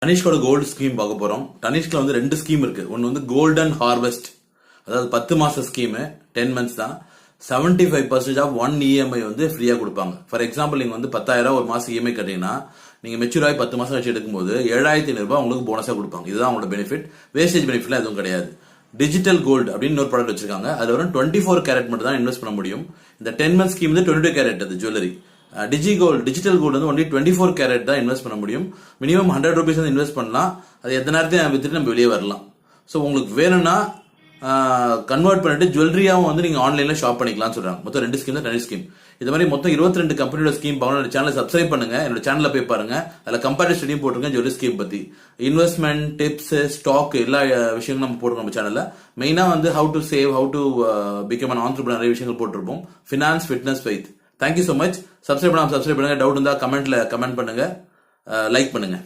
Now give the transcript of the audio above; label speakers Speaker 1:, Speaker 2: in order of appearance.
Speaker 1: தனிஷ்கோட gold scheme பார்க்க போறோம். தனிஷ்ல வந்து 2 ஸ்கீம் இருக்கு. ஒன்னு வந்து கோல்டன் ஹார்வெஸ்ட், அதாவது 10 மாச ஸ்கீம், 10 மந்த்ஸ் தான். 75% ஆஃப் 1 இஎம்ஐ வந்து ஃப்ரீயா கொடுப்பாங்க. ஃபார் எக்ஸாம்பிள் நீங்க வந்து 10,000 ஒரு மாசம் இஎம்ஐ கட்டிங்கன்னா நீங்க மெச்சூர் ஆகி 10 மாசம் கழிச்சு எடுக்கும்போது 7,500 ரூபாய் உங்களுக்கு போனஸா கொடுப்பாங்க. இதுதான் உங்களோட பெனிஃபிட். வேஸ்டேஜ் பெனிஃபிட்லாம் எதுவும் கிடையாது. டிஜிட்டல் கோல்டு அப்படின்னு ஒரு ப்ராடக்ட் வச்சிருக்காங்க. அதுல வரும் 24 கேரட் மட்டும் தான் இன்வெஸ்ட் பண்ண முடியும். இந்த 10 மந்த் ஸ்கீம் வந்து 22 கேரட் அது ஜுவல்லரி. டிஜிட்டல் கோல்டு வந்து ஒன்லி 24 கேரட் தான் இன்வெஸ்ட் பண்ண முடியும். மினிமம் 100 ரூபீஸ் வந்து இன்வெஸ்ட் பண்ணலாம். அது எந்த நேரத்தையும் வித்துட்டு நம்ம வெளியே வரலாம். ஸோ உங்களுக்கு வேணும்னா கன்வெர்ட் பண்ணிட்டு ஜுவல்லரியாவும் வந்து நீங்க ஆன்லைன்ல ஷாப் பண்ணிக்கலாம்னு சொல்றாங்க. மொத்தம் 2 ஸ்கீம் தான், தனி ஸ்கீம். இது மாதிரி மொத்தம் 22 கம்பெனியோட ஸ்கீம் பார்க்கணும். என்னோட சேனலை சப்ஸ்கிரைப் பண்ணுங்க. என்னோட சேனல்ல போய் பாருங்க. அதுல கம்பேரிட்டிவ் ஸ்டடியும் போட்டிருக்கேன் ஜுவல்லரி ஸ்கீம் பத்தி. இன்வெஸ்ட்மெண்ட் டிப்ஸ், ஸ்டாக் எல்லா விஷயங்களும் நம்ம போட்டிருக்கோம் நம்ம சேனல்ல. மெயினா வந்து how to save, how to become an entrepreneur நிறைய விஷயங்கள் போட்டிருப்போம். Finance, fitness, faith. Thank you so much. Subscribe பண்ணுங்க. டவுட் இருந்தா கமெண்ட்ல கமெண்ட் பண்ணுங்க, லைக் பண்ணுங்க.